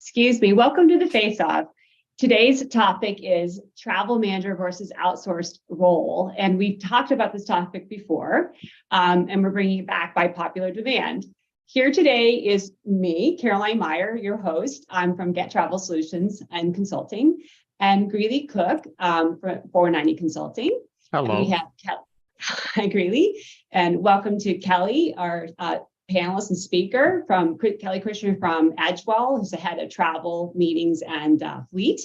Excuse me. Welcome to the Faceoff. Today's topic is travel manager versus outsourced role. And we've talked about this topic before, and we're bringing it back by popular demand. Here today is me, Caroline Meyer, your host. I'm from Get Travel Solutions and Consulting, and Greeley Cook from 490 Consulting. Hello. And we have Hi, Greeley, and welcome to Kelly, our panelist and speaker from Kelly Christian from Edgewell, who's the head of travel, meetings, and fleet.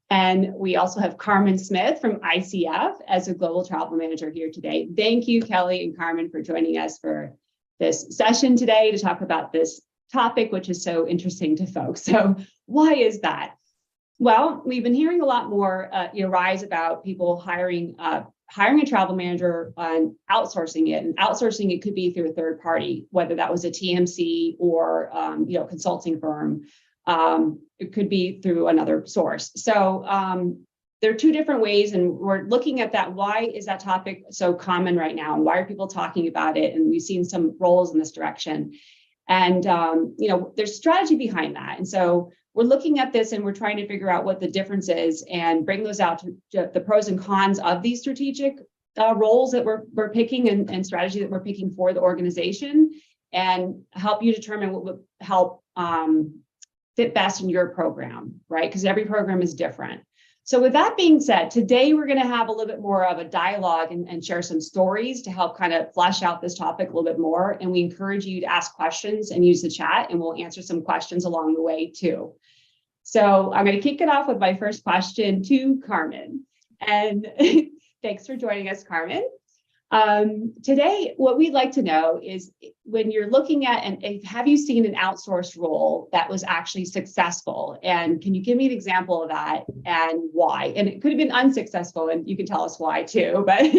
And we also have Carmen Smith from ICF as a global travel manager here today. Thank you, Kelly and Carmen, for joining us for this session today to talk about this topic, which is so interesting to folks. So why is that? Well, we've been hearing a lot more rise about people hiring a travel manager and outsourcing it. And outsourcing it could be through a third party, whether that was a TMC or consulting firm. It could be through another source. So there are two different ways, and we're looking at that. Why is that topic so common right now? And why are people talking about it? And we've seen some roles in this direction. And there's strategy behind that. And so we're looking at this and we're trying to figure out what the difference is and bring those out to the pros and cons of these strategic roles that we're picking and strategy that we're picking for the organization, and help you determine what would help fit best in your program, right? Because every program is different. So with that being said, today we're going to have a little bit more of a dialogue and share some stories to help kind of flesh out this topic a little bit more. And we encourage you to ask questions and use the chat, and we'll answer some questions along the way too. So I'm going to kick it off with my first question to Carmen. And thanks for joining us, Carmen. Today, what we'd like to know is, when you're looking at, and have you seen an outsourced role that was actually successful? And can you give me an example of that and why? And it could have been unsuccessful, and you can tell us why too. But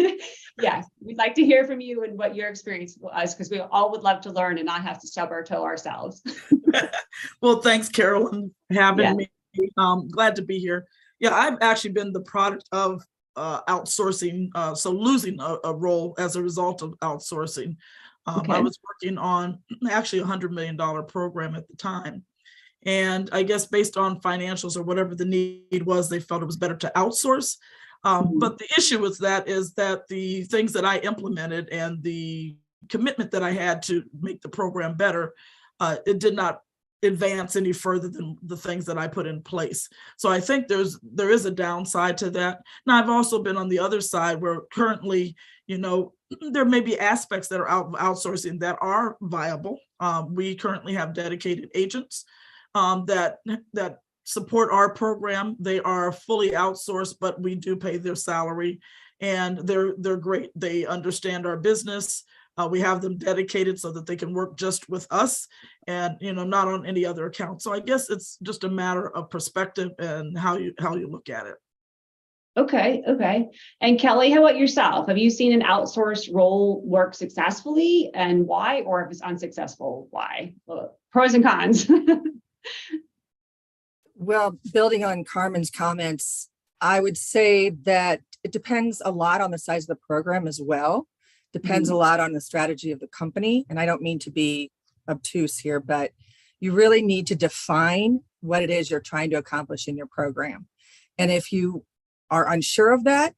yes, we'd like to hear from you and what your experience was, because we all would love to learn and not have to stub our toe ourselves. Well, thanks, Carolyn, for having me. Glad to be here. Yeah, I've actually been the product of outsourcing, so losing a role as a result of outsourcing. I was working on actually $100 million program at the time. And I guess based on financials or whatever the need was, they felt it was better to outsource. But the issue with that is that the things that I implemented and the commitment that I had to make the program better, it did not advance any further than the things that I put in place. So I think there is a downside to that. Now, I've also been on the other side where currently, there may be aspects that are outsourcing that are viable. We currently have dedicated agents that support our program. They are fully outsourced, but we do pay their salary, and they're great. They understand our business. We have them dedicated so that they can work just with us and, not on any other account. So I guess it's just a matter of perspective and how you look at it. Okay. And Kelly, how about yourself? Have you seen an outsourced role work successfully, and why? Or if it's unsuccessful, why? Pros and cons. Well, building on Carmen's comments, I would say that it depends a lot on the size of the program as well. Depends a lot on the strategy of the company. And I don't mean to be obtuse here, but you really need to define what it is you're trying to accomplish in your program. And if you are unsure of that,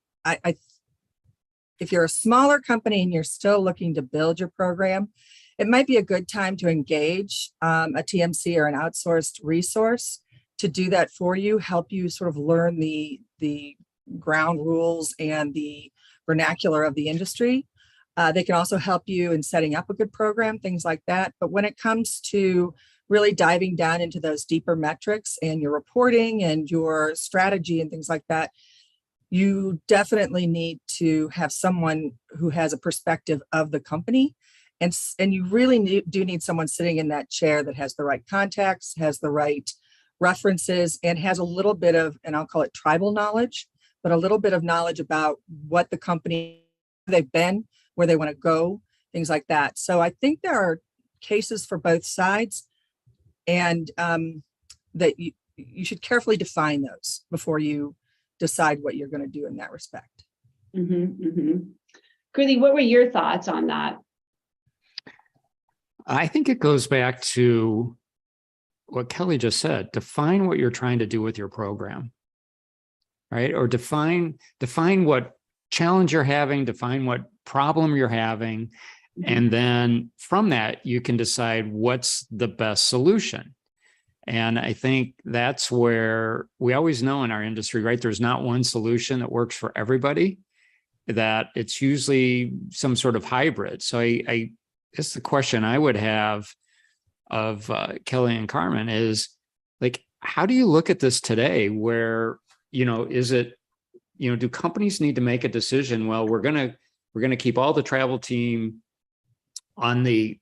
if you're a smaller company and you're still looking to build your program, it might be a good time to engage a TMC or an outsourced resource to do that for you, help you sort of learn the ground rules and the vernacular of the industry. They can also help you in setting up a good program, things like that. But when it comes to really diving down into those deeper metrics and your reporting and your strategy and things like that, you definitely need to have someone who has a perspective of the company. And you really do need someone sitting in that chair that has the right contacts, has the right references, and has a little bit of, and I'll call it tribal knowledge, but a little bit of knowledge about what the company they've been, where they want to go, things like that. So I think there are cases for both sides, and that you should carefully define those before you decide what you're going to do in that respect. Greeley, what were your thoughts on that? I think it goes back to what Kelly just said, define what you're trying to do with your program, right? Or define what challenge you're having, define what problem you're having. And then from that, you can decide what's the best solution. And I think that's where we always know in our industry, right? There's not one solution that works for everybody, that it's usually some sort of hybrid. So I guess the question I would have of Kelly and Carmen is, like, how do you look at this today where, is it, do companies need to make a decision? Well, we're going to keep all the travel team on the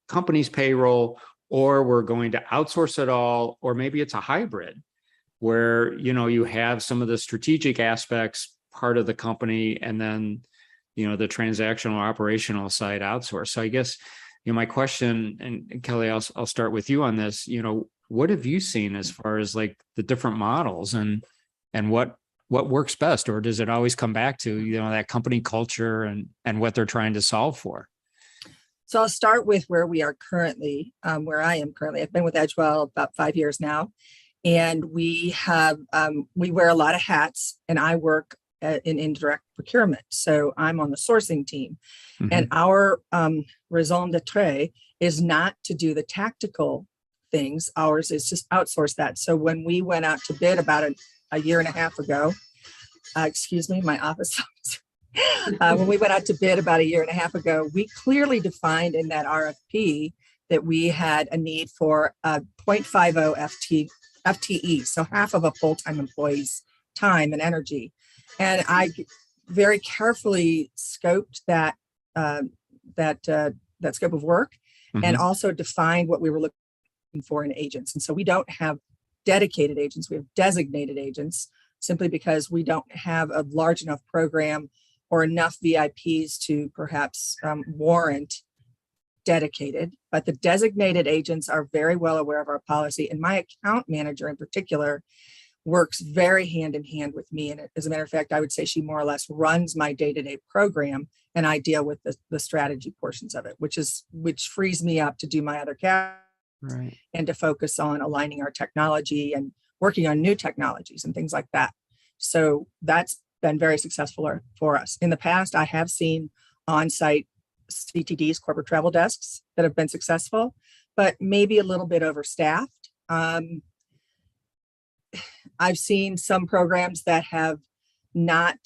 company's payroll, or we're going to outsource it all, or maybe it's a hybrid where, you have some of the strategic aspects part of the company, and then, the transactional operational side outsourced. So I guess, my question, and Kelly, I'll start with you on this, what have you seen as far as like the different models and what works best, or does it always come back to, that company culture and what they're trying to solve for? So I'll start with where we are currently, where I am currently. I've been with Edgewell about 5 years now, and we wear a lot of hats, and I work in indirect procurement. So I'm on the sourcing team, and our raison d'etre is not to do the tactical things. Ours is just outsource that. So when we went out to bid about a year and a half ago, excuse me, my office. When we went out to bid about a year and a half ago, we clearly defined in that RFP that we had a need for a 0.50 FTE, so half of a full-time employee's time and energy. And I very carefully scoped that scope of work, and also defined what we were looking for in agents. And so we don't have dedicated agents, we have designated agents, simply because we don't have a large enough program or enough VIPs to perhaps warrant dedicated. But the designated agents are very well aware of our policy. And my account manager in particular works very hand in hand with me. And as a matter of fact, I would say she more or less runs my day-to-day program, and I deal with the strategy portions of it, which frees me up to do my other tasks, right, and to focus on aligning our technology and working on new technologies and things like that. So that's been very successful for us. In the past, I have seen on-site CTDs, corporate travel desks, that have been successful, but maybe a little bit overstaffed. I've seen some programs that have not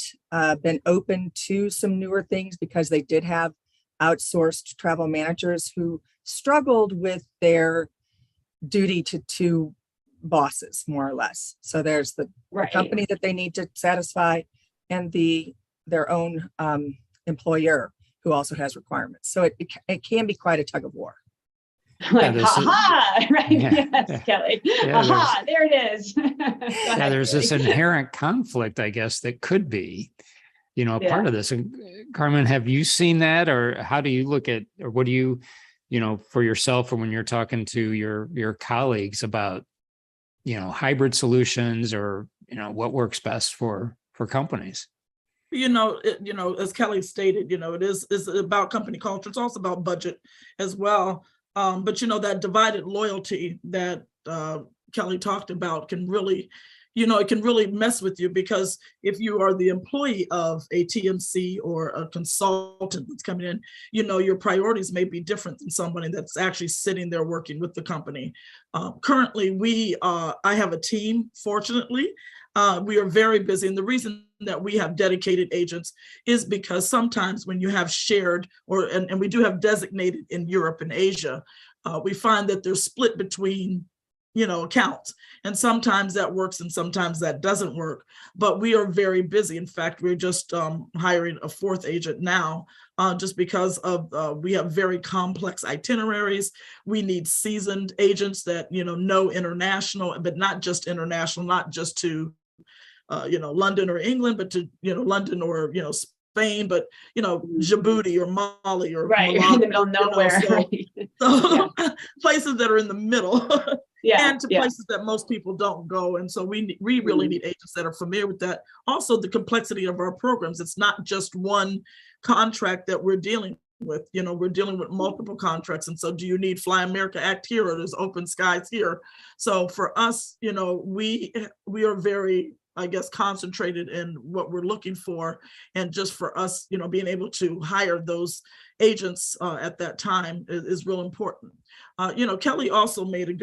been open to some newer things because they did have outsourced travel managers who struggled with their duty to bosses, more or less. So there's the company that they need to satisfy, and their own employer who also has requirements. So it can be quite a tug of war. Like, aha, right? Yes, Kelly. Aha, there it is. There's this inherent conflict, I guess, that could be, part of this. And Carmen, have you seen that, or how do you look at, or what do you, for yourself, or when you're talking to your colleagues about, hybrid solutions, or, what works best for companies? As Kelly stated, it is about company culture. It's also about budget as well. But that divided loyalty that Kelly talked about can really, it can really mess with you, because if you are the employee of a TMC or a consultant that's coming in, your priorities may be different than somebody that's actually sitting there working with the company. Currently, I have a team, fortunately. We are very busy. And the reason that we have dedicated agents is because sometimes when you have shared, and we do have designated in Europe and Asia, we find that they're split between, accounts. And sometimes that works and sometimes that doesn't work. But we are very busy. In fact, we're just hiring a fourth agent now, just because of we have very complex itineraries. We need seasoned agents that, know international, but not just international, not just to London or England, but to, London or, Spain, but, Djibouti or Mali or in the middle of nowhere. Places that are in the middle, and to places that most people don't go. And so we really need agents that are familiar with that. Also, the complexity of our programs. It's not just one contract that we're dealing with. We're dealing with multiple contracts. And so do you need Fly America Act here, or there's open skies here? So for us, we are very, I guess, concentrated in what we're looking for. And just for us, being able to hire those agents at that time is real important. Kelly also made a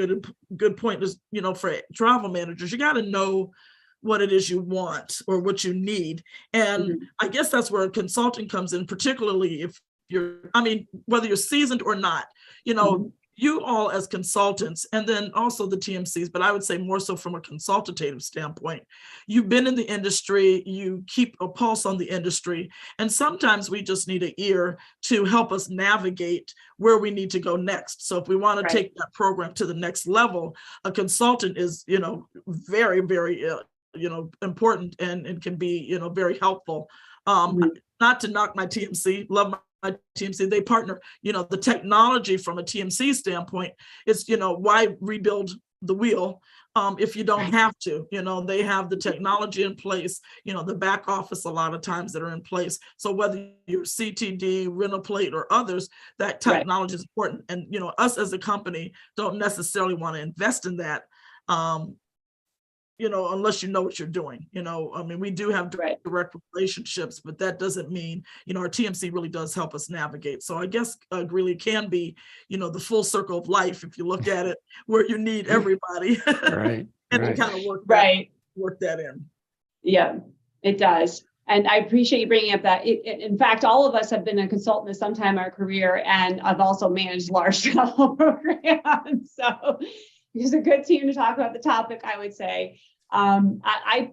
good point is, for travel managers, you got to know what it is you want or what you need. And I guess that's where consulting comes in, particularly if whether you're seasoned or not, you all as consultants, and then also the TMCs, but I would say more so from a consultative standpoint, you've been in the industry, you keep a pulse on the industry, and sometimes we just need an ear to help us navigate where we need to go next. So if we want to take that program to the next level, a consultant is, very, very, important and can be, very helpful. Not to knock my TMC, love my TMC, they partner, the technology from a TMC standpoint is, why rebuild the wheel if you don't have to? They have the technology in place, the back office a lot of times that are in place. So whether you're CTD, Renoplate, or others, that technology is important. And, us as a company don't necessarily want to invest in that. Unless you know what you're doing, we do have direct relationships, but that doesn't mean, our TMC really does help us navigate. So I guess really can be, the full circle of life, if you look at it, where you need everybody. And to kind of work that in. Yeah, it does. And I appreciate you bringing up that. In fact, all of us have been a consultant at some time in our career, and I've also managed large travel programs. So it's a good team to talk about the topic, I would say. I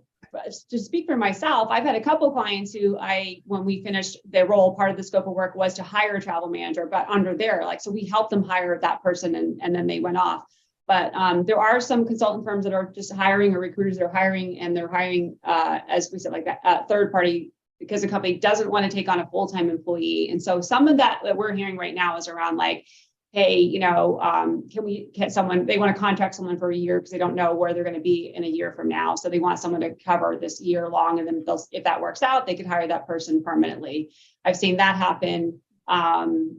to speak for myself, I've had a couple clients who when we finished their role, part of the scope of work was to hire a travel manager, but under so we helped them hire that person and then they went off. But there are some consultant firms that are just hiring, or recruiters that are hiring, and they're hiring, as we said, like that third party, because the company doesn't want to take on a full-time employee. And so some of that we're hearing right now is around like, hey, can we get someone, they want to contract someone for a year because they don't know where they're going to be in a year from now. So they want someone to cover this year long. And then if that works out, they could hire that person permanently. I've seen that happen.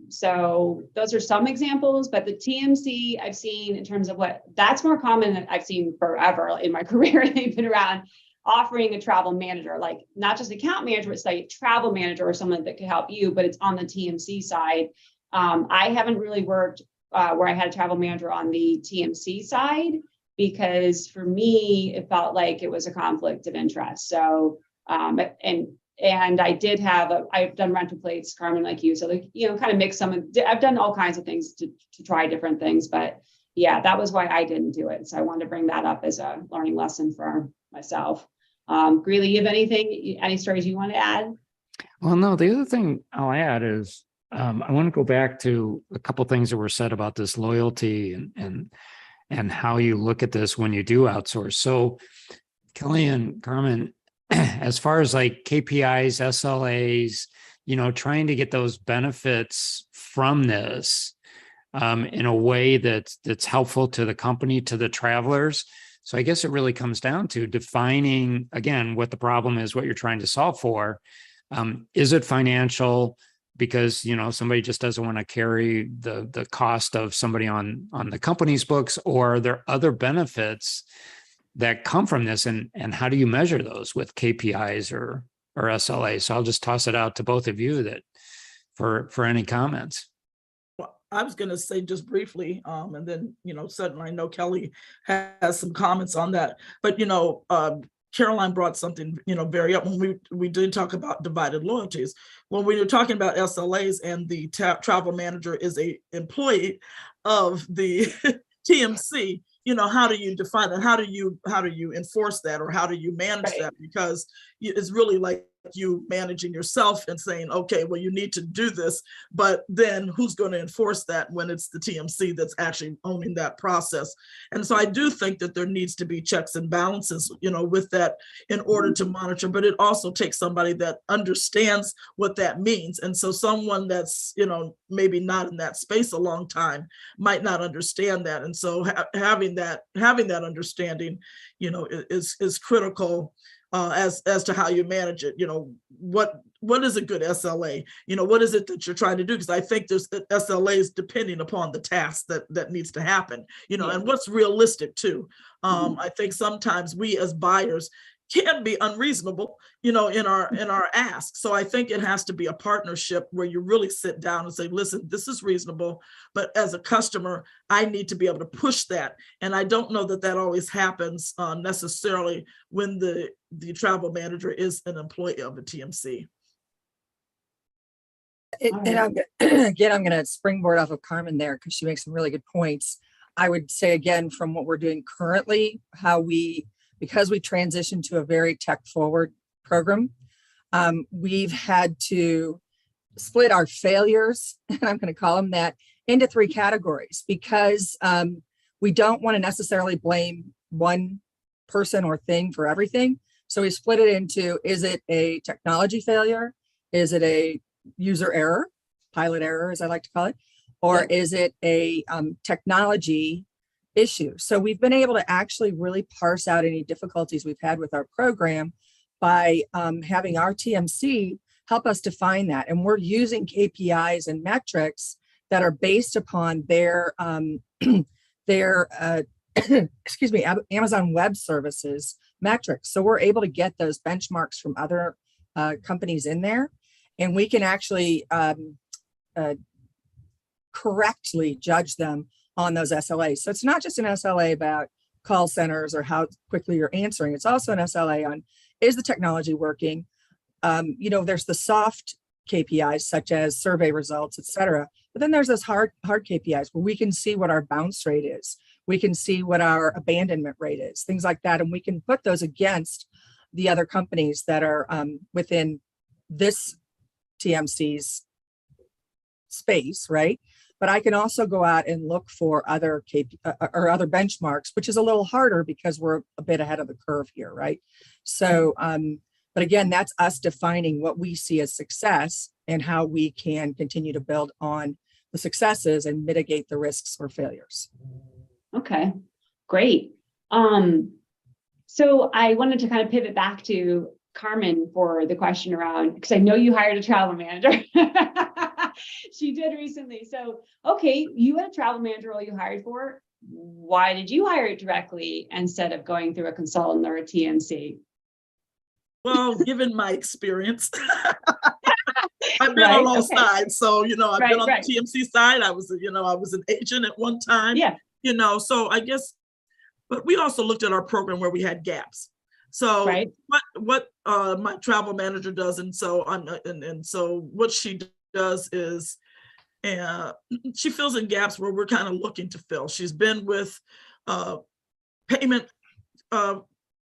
So those are some examples, but the TMC I've seen in terms of that's more common than I've seen forever in my career. They've been around offering a travel manager, like not just account manager, it's like travel manager or someone that could help you, but it's on the TMC side. I haven't really worked where I had a travel manager on the TMC side, because for me, it felt like it was a conflict of interest. So, and I've done rental plates, Carmen, like you. So, kind of mix I've done all kinds of things to try different things, but yeah, that was why I didn't do it. So I wanted to bring that up as a learning lesson for myself. Greeley, you have any stories you want to add? Well, no, the other thing I'll add is, I want to go back to a couple of things that were said about this loyalty and how you look at this when you do outsource. So Kelly and Carmen, as far as like KPIs, SLAs, trying to get those benefits from this in a way that's helpful to the company, to the travelers. So I guess it really comes down to defining, again, what the problem is, what you're trying to solve for. Is it financial? Because somebody just doesn't want to carry the cost of somebody on the company's books, or are there other benefits that come from this, and how do you measure those with KPIs or SLA? So I'll just toss it out to both of you for any comments. Well, I was going to say just briefly, and then certainly I know Kelly has some comments on that, but Caroline brought something, very up when we did talk about divided loyalties. When we were talking about SLAs and the travel manager is a employee of the TMC, how do you define that? How do you enforce that, or how do you manage that? Because it's really like you managing yourself and saying, okay, well, you need to do this, but then who's going to enforce that when it's the TMC that's actually owning that process? And so I do think that there needs to be checks and balances, with that in order to monitor, but it also takes somebody that understands what that means. And so someone that's, maybe not in that space a long time might not understand that. And so having that understanding, is critical. as to how you manage it. What is a good SLA? What is it that you're trying to do? Because I think there's SLAs depending upon the task that needs to happen, and what's realistic too. I think sometimes we as buyers can be unreasonable, in our ask. So I think it has to be a partnership where you really sit down and say, listen, this is reasonable, but as a customer, I need to be able to push that. And I don't know that always happens necessarily when the travel manager is an employee of a TMC. And I'm going to springboard off of Carmen there because she makes some really good points. I would say again, from what we're doing currently, because we transitioned to a very tech forward program, we've had to split our failures, and I'm going to call them that, into 3 categories because we don't want to necessarily blame one person or thing for everything. So we split it into, is it a technology failure? Is it a user error, pilot error, as I like to call it? Or is it a technology issue? So we've been able to actually really parse out any difficulties we've had with our program by having our TMC help us define that. And we're using KPIs and metrics that are based upon their excuse me, Amazon Web Services metrics. So we're able to get those benchmarks from other companies in there, and we can actually correctly judge them on those SLAs. So it's not just an SLA about call centers or how quickly you're answering. It's also an SLA on, is the technology working? There's the soft KPIs such as survey results, et cetera. But then there's those hard KPIs where we can see what our bounce rate is. We can see what our abandonment rate is, things like that. And we can put those against the other companies that are within this TMC's space, right? But I can also go out and look for other or other benchmarks, which is a little harder because we're a bit ahead of the curve here, right? So, but again, that's us defining what we see as success and how we can continue to build on the successes and mitigate the risks or failures. Okay, great. So I wanted to kind of pivot back to Carmen for the question around, because I know you hired a travel manager. She did recently. So, okay, you had a travel manager role you hired for. Why did you hire it directly instead of going through a consultant or a TMC? Well, given my experience, I've been on all sides. So, I've been on the TMC side. I was an agent at one time. Yeah. So I guess, but we also looked at our program where we had gaps. So what my travel manager does, and so what she does is she fills in gaps where we're kind of looking to fill. She's been with payment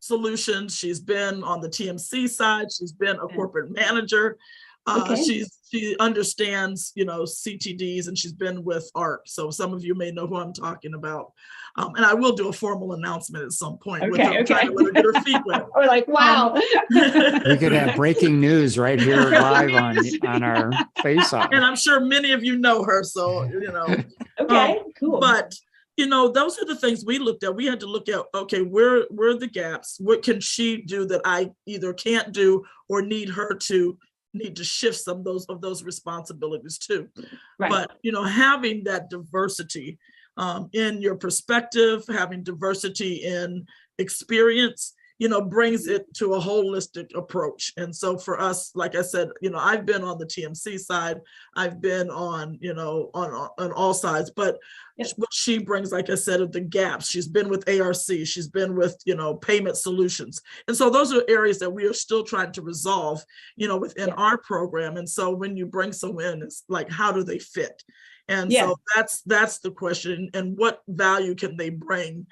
solutions. She's been on the TMC side. She's been a corporate manager. She understands, CTDs, and she's been with ARC. So some of you may know who I'm talking about. And I will do a formal announcement at some point. Trying to let her get her feet wet. We're like, wow. We could have breaking news right here live on our Faceoff. And I'm sure many of you know her. So, Okay, cool. But, those are the things we looked at. We had to look at, okay, where are the gaps? What can she do that I either can't do or need to shift some of those responsibilities too. But having that diversity in your perspective, having diversity in experience, brings it to a holistic approach. And so for us, like I said, I've been on the TMC side, I've been on all sides, but what she brings, like I said, are the gaps. She's been with ARC, she's been with, payment solutions. And so those are areas that we are still trying to resolve, within our program. And so when you bring someone in, it's like, how do they fit? And so that's the question, and what value can they bring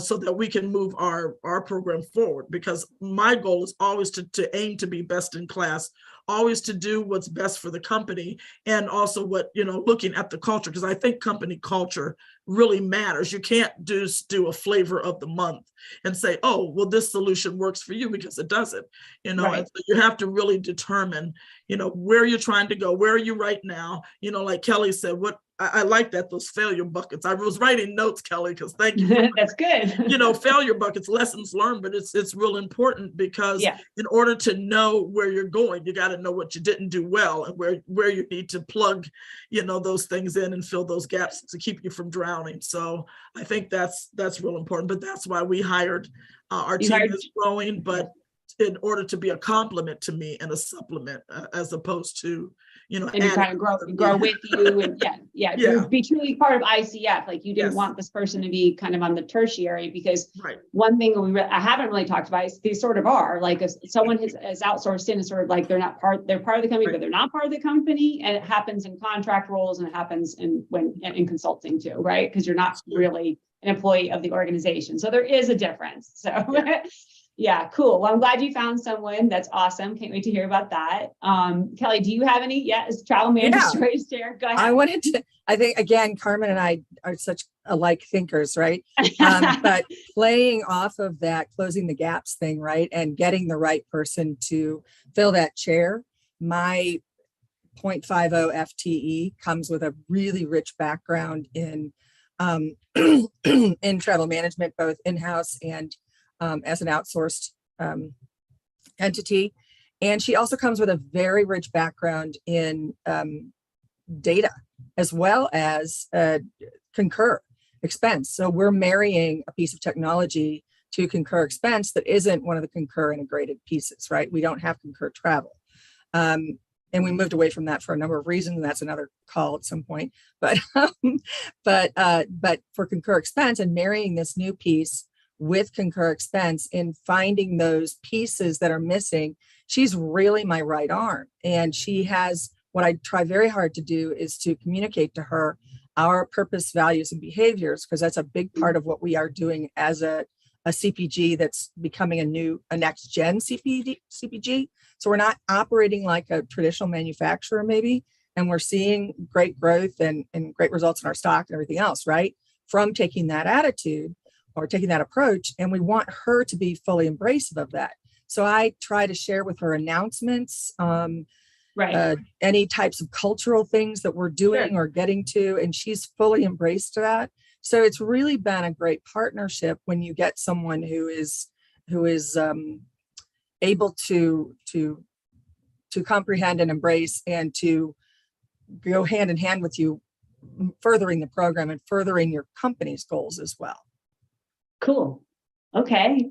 so that we can move our program forward? Because my goal is always to aim to be best in class, always to do what's best for the company, and also looking at the culture, because I think company culture really matters. You can't just do a flavor of the month and say, oh, well, this solution works for you, because it doesn't, and so you have to really determine, where you're trying to go, where are you right now, like Kelly said, I like that, those failure buckets. I was writing notes, Kelly, because thank you. That's good. Failure buckets, lessons learned, but it's real important because in order to know where you're going, you got to know what you didn't do well and where you need to plug, those things in and fill those gaps to keep you from drowning. So I think that's real important, but that's why we hired, our team is growing, but in order to be a complement to me and a supplement, as opposed to, and to kind of grow with you, and be truly part of ICF. Like, you didn't want this person to be kind of on the tertiary, because one thing I haven't really talked about is they sort of are, like, if someone is outsourced in, it's sort of like they're part of the company, but they're not part of the company. And it happens in contract roles, and it happens in consulting too, right? Because you're not really an employee of the organization. So there is a difference. So yeah, cool. Well, I'm glad you found someone. That's awesome. Can't wait to hear about that. Kelly, do you have any? Yes, travel manager stories there. Go ahead. I think, again, Carmen and I are such alike thinkers, right? But playing off of that, closing the gaps thing, right? And getting the right person to fill that chair. My 0.50 FTE comes with a really rich background in in travel management, both in-house and as an outsourced entity. And she also comes with a very rich background in data, as well as Concur Expense. So we're marrying a piece of technology to Concur Expense that isn't one of the Concur integrated pieces, right? We don't have Concur Travel. And we moved away from that for a number of reasons. And that's another call at some point. But for Concur Expense and marrying this new piece with Concur Expense in finding those pieces that are missing, she's really my right arm. And she has, what I try very hard to do is to communicate to her our purpose, values, and behaviors, because that's a big part of what we are doing as a CPG that's becoming a next gen CPG. So we're not operating like a traditional manufacturer maybe, and we're seeing great growth and great results in our stock and everything else, right? From taking that attitude or taking that approach, and we want her to be fully embracive of that. So I try to share with her announcements, any types of cultural things that we're doing or getting to, and she's fully embraced that. So it's really been a great partnership when you get someone who is able to comprehend and embrace and to go hand in hand with you, furthering the program and furthering your company's goals as well. Cool. Okay.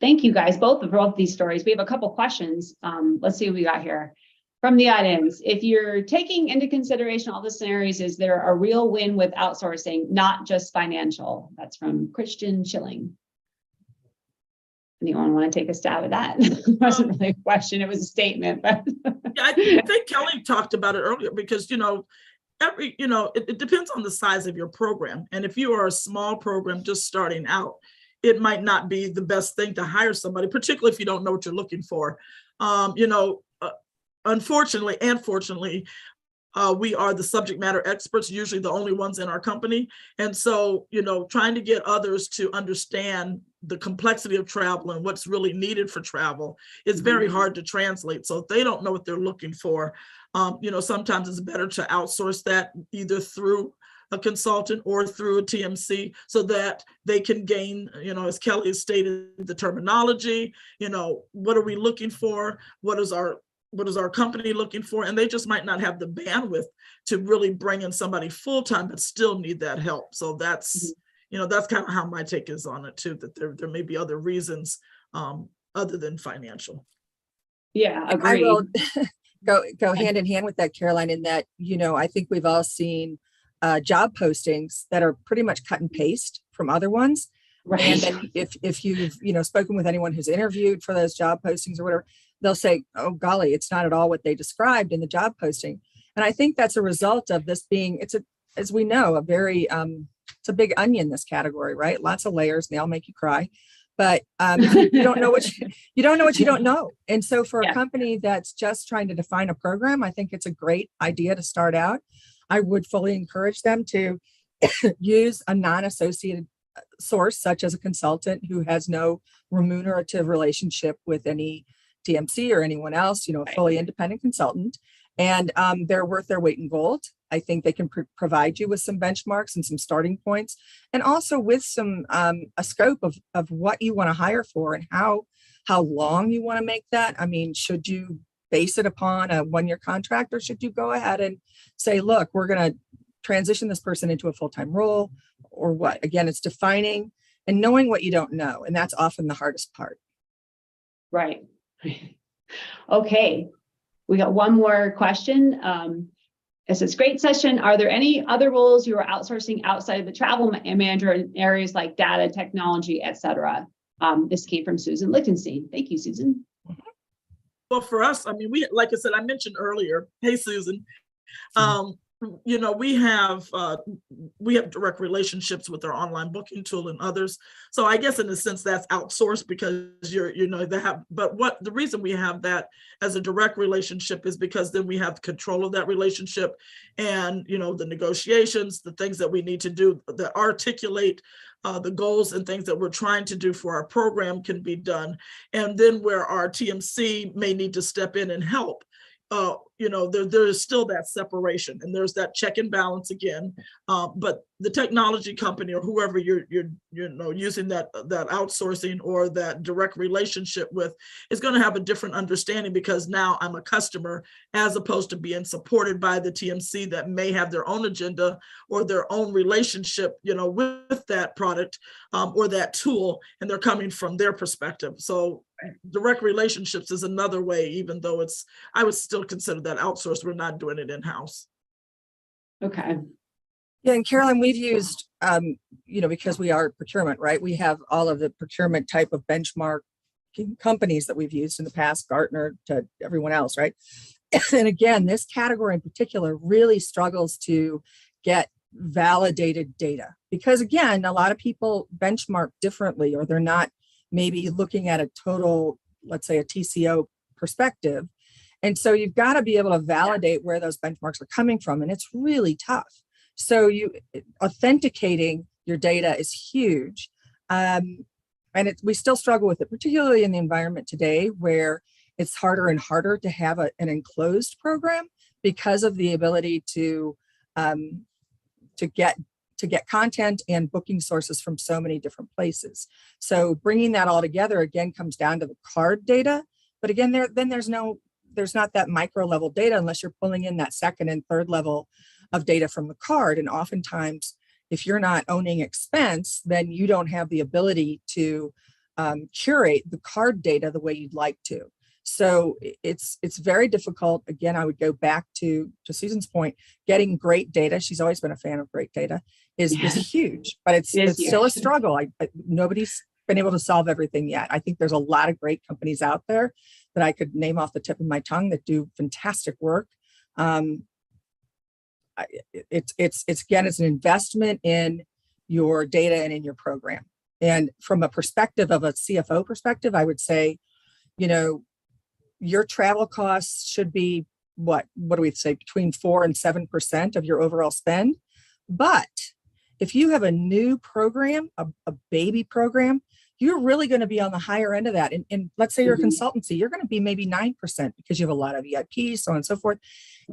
Thank you guys both for these stories. We have a couple questions. Let's see what we got here from the audience. If you're taking into consideration all the scenarios, is there a real win with outsourcing, not just financial? That's from Christian Schilling. Anyone want to take a stab at that? It wasn't really a question, it was a statement. But I think Kelly talked about it earlier, because it depends on the size of your program. And if you are a small program just starting out, it might not be the best thing to hire somebody, particularly if you don't know what you're looking for. Unfortunately and fortunately, we are the subject matter experts, usually the only ones in our company. And so, trying to get others to understand the complexity of travel and what's really needed for travel is very hard to translate. So if they don't know what they're looking for, sometimes it's better to outsource that either through a consultant or through a TMC, so that they can gain, as Kelly has stated, the terminology, what are we looking for? What is our company looking for? And they just might not have the bandwidth to really bring in somebody full-time, but still need that help. So that's, that's kind of how my take is on it too, that there may be other reasons other than financial. Yeah, agreed. I will go hand in hand with that, Caroline, in that, I think we've all seen job postings that are pretty much cut and paste from other ones. Right. And then if you've, spoken with anyone who's interviewed for those job postings or whatever, they'll say, oh, golly, it's not at all what they described in the job posting. And I think that's a result of this being, as we know, a very, it's a big onion, this category, right? Lots of layers, and they all make you cry. But you don't know what you don't know what you don't know. And so for a company that's just trying to define a program, I think it's a great idea to start out. I would fully encourage them to use a non-associated source, such as a consultant who has no remunerative relationship with any TMC or anyone else, fully independent consultant. And they're worth their weight in gold. I think they can provide you with some benchmarks and some starting points, and also with some a scope of what you want to hire for and how long you want to make that. I mean, should you base it upon a 1-year contract, or should you go ahead and say, look, we're going to transition this person into a full-time role, or what? Again, it's defining and knowing what you don't know, and that's often the hardest part. Right. Okay. We got one more question. It says, great session. Are there any other roles you are outsourcing outside of the travel manager in areas like data, technology, et cetera? This came from Susan Lichtenstein. Thank you, Susan. Well, for us, I mean, like I said, I mentioned earlier, hey, Susan, you know, we have direct relationships with our online booking tool and others. So I guess in a sense that's outsourced, because but the reason we have that as a direct relationship is because then we have control of that relationship, and, you know, the negotiations, the things that we need to do that articulate the goals and things that we're trying to do for our program can be done. And then where our TMC may need to step in and help, you know, there is still that separation, and there's that check and balance again. But the technology company or whoever you're using that outsourcing or that direct relationship with is going to have a different understanding, because now I'm a customer as opposed to being supported by the TMC that may have their own agenda or their own relationship, you know, with that product or that tool, and they're coming from their perspective. So direct relationships is another way, even though I would still consider that outsourced. We're not doing it in-house. Okay. Yeah, and Carolyn, we've used, you know, because we are procurement, right? We have all of the procurement type of benchmark companies that we've used in the past, Gartner to everyone else, right? And again, this category in particular really struggles to get validated data, because again, a lot of people benchmark differently, or they're not maybe looking at a total, let's say a TCO perspective. And so you've got to be able to validate where those benchmarks are coming from. And it's really tough. So authenticating your data is huge. And we still struggle with it, particularly in the environment today, where it's harder and harder to have an enclosed program because of the ability to get content and booking sources from so many different places. So bringing that all together again comes down to the card data. But again, there's not that micro level data unless you're pulling in that second and third level of data from the card. And oftentimes, if you're not owning expense, then you don't have the ability to curate the card data the way you'd like to. So it's very difficult. Again, I would go back to Susan's point, getting great data. She's always been a fan of great data, is huge, but it's still a struggle. Nobody's been able to solve everything yet. I think there's a lot of great companies out there that I could name off the tip of my tongue that do fantastic work. It's an investment in your data and in your program. And from a perspective of a CFO perspective, I would say, you know, your travel costs should be what do we say, between 4 and 7% of your overall spend. But if you have a new program, a baby program, you're really going to be on the higher end of that. And let's say you're a consultancy, you're going to be maybe 9% because you have a lot of VIPs, so on and so forth.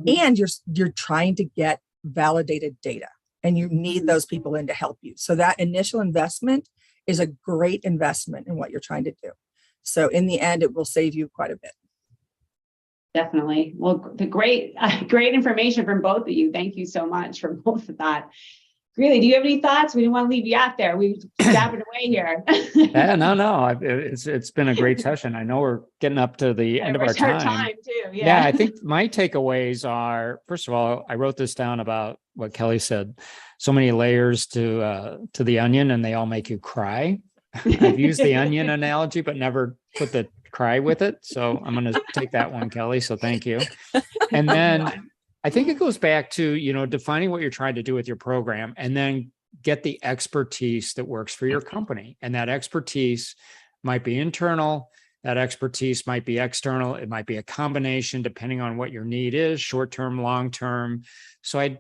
And you're trying to get validated data, and you need those people in to help you. So that initial investment is a great investment in what you're trying to do. So in the end, it will save you quite a bit. Definitely. Well, the great information from both of you. Thank you so much for both of that. Really, do you have any thoughts? We didn't want to leave you out there. We jabbing away here. Yeah, no. It's been a great session. I know we're getting up to the end of our time. Too. Yeah, I think my takeaways are, first of all, I wrote this down about what Kelly said. So many layers to the onion, and they all make you cry. I've used the onion analogy, but never put the cry with it. So I'm going to take that one, Kelly. So thank you. And then I think it goes back to, you know, defining what you're trying to do with your program, and then get the expertise that works for your company. And that expertise might be internal. That expertise might be external. It might be a combination depending on what your need is, short-term, long-term. So I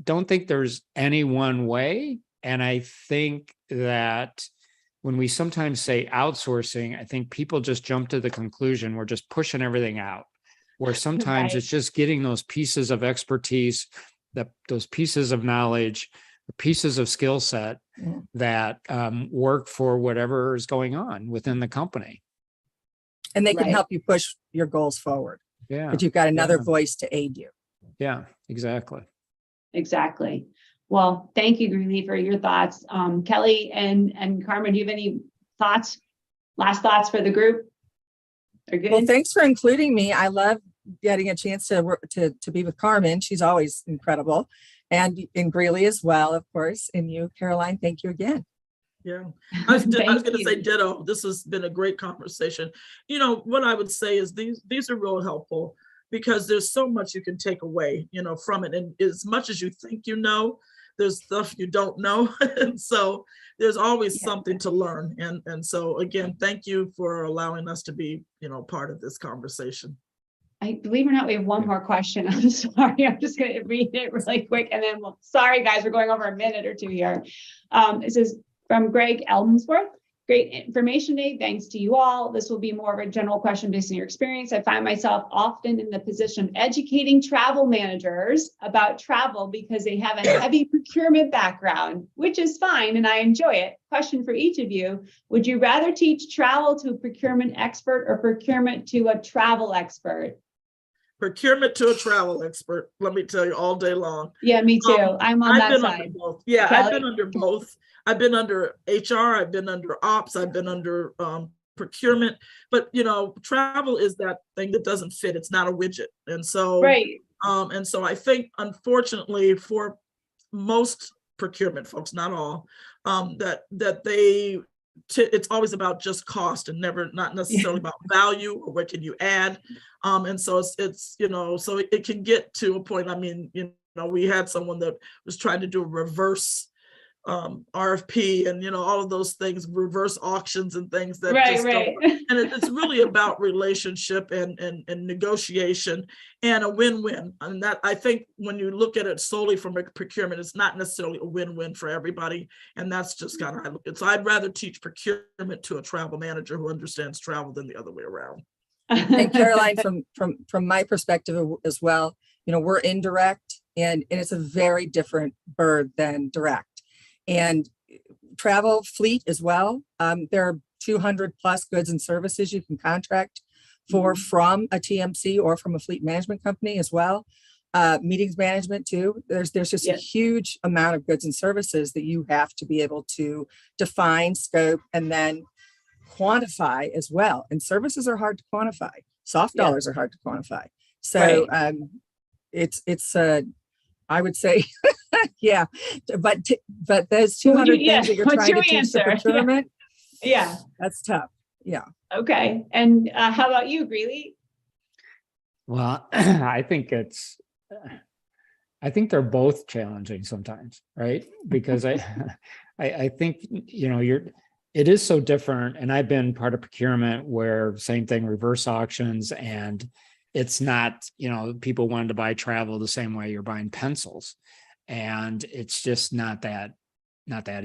don't think there's any one way. And I think that when we sometimes say outsourcing, I think people just jump to the conclusion we're just pushing everything out, where sometimes it's just getting those pieces of expertise those pieces of knowledge, pieces of skill set that work for whatever is going on within the company. And they can Right. help you push your goals forward. Yeah. But you've got another Yeah. voice to aid you. Yeah, exactly. Exactly. Well, thank you, Greeley, for your thoughts. Kelly and Carmen, do you have any thoughts, last thoughts for the group? Are good? Well, thanks for including me. I love getting a chance to be with Carmen. She's always incredible. And Greeley as well, of course. And you, Caroline, thank you again. Yeah, I was going Thank to say you. ditto. This has been a great conversation. You know, what I would say is these are real helpful because there's so much you can take away, you know, from it. And as much as you think you know, there's stuff you don't know. And so there's always something to learn. And so again, thank you for allowing us to be, you know, part of this conversation. I believe it or not, we have one more question. I'm sorry. I'm just going to read it really quick. And then, well, sorry, guys, we're going over a minute or two here. It says from Greg Elmsworth. Great information today. Thanks to you all. This will be more of a general question based on your experience. I find myself often in the position of educating travel managers about travel because they have a heavy procurement background, which is fine, and I enjoy it. Question for each of you. Would you rather teach travel to a procurement expert or procurement to a travel expert? Procurement to a travel expert, let me tell you, all day long. Yeah, me too. I'm on that side. Under both. Yeah, Kelly? I've been under both. I've been under HR, I've been under ops, I've been under procurement, but you know, travel is that thing that doesn't fit. It's not a widget. And so, Right. And so I think, unfortunately, for most procurement folks, not all, it's always about just cost and not necessarily about value or what can you add. And so it's you know, so it can get to a point. I mean, you know, we had someone that was trying to do a reverse RFP and, you know, all of those things, reverse auctions and things that just don't, and it's really about relationship and negotiation and a win-win. And that, I think when you look at it solely from a procurement, it's not necessarily a win-win for everybody. And that's just kind of how I look at it. So I'd rather teach procurement to a travel manager who understands travel than the other way around. And Caroline, from my perspective as well, you know, we're indirect and it's a very different bird than direct. And travel fleet as well. There are 200 plus goods and services you can contract for from a TMC or from a fleet management company as well. Meetings management too. There's just a huge amount of goods and services that you have to be able to define, scope, and then quantify as well. And services are hard to quantify. Soft dollars are hard to quantify. So I would say, yeah, but those 200 things that you're trying to teach the procurement, that's tough. Yeah. Okay. And how about you, Greeley? Well, I think they're both challenging sometimes, right? Because I think, you know, it is so different. And I've been part of procurement where same thing, reverse auctions, and it's not, you know, people wanted to buy travel the same way you're buying pencils. And it's just not that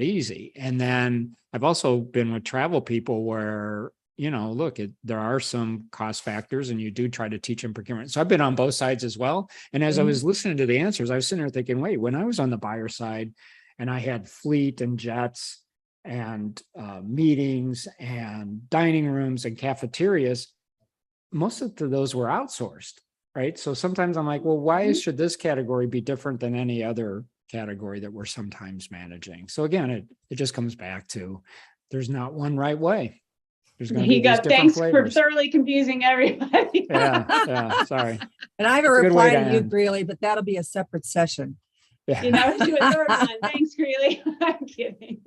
easy. And then I've also been with travel people where, you know, look, there are some cost factors and you do try to teach them procurement. So I've been on both sides as well. And as I was listening to the answers, I was sitting there thinking, wait, when I was on the buyer side and I had fleet and jets and meetings and dining rooms and cafeterias, most of those were outsourced, right? So sometimes I'm like, well, why should this category be different than any other category that we're sometimes managing? So again, it just comes back to there's not one right way. There's going to be these different flavors. For thoroughly confusing everybody. Yeah, sorry. And I have a reply to you, Greeley, but that'll be a separate session. Yeah. You know, do a third one. Thanks, Greeley. I'm kidding.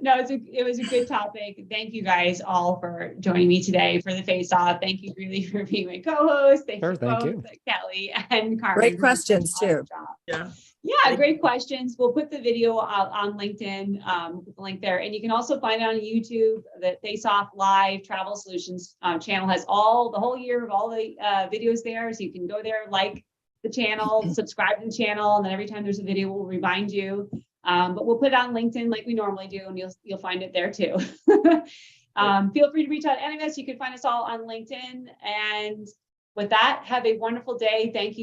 No, it was a good topic. Thank you guys all for joining me today for the Face-Off. Thank you, Greeley, for being my co-host. Thank you both, Kelly and Carmen. Great questions too. Yeah, great questions. We'll put the video out on LinkedIn, the link there. And you can also find it on YouTube. The Face-Off Live Travel Solutions channel has the whole year of all the videos there. So you can go there, like the channel, subscribe to the channel, and then every time there's a video, we'll remind you. But we'll put it on LinkedIn like we normally do, and you'll find it there too. Feel free to reach out to any of us. You can find us all on LinkedIn. And with that, have a wonderful day. Thank you.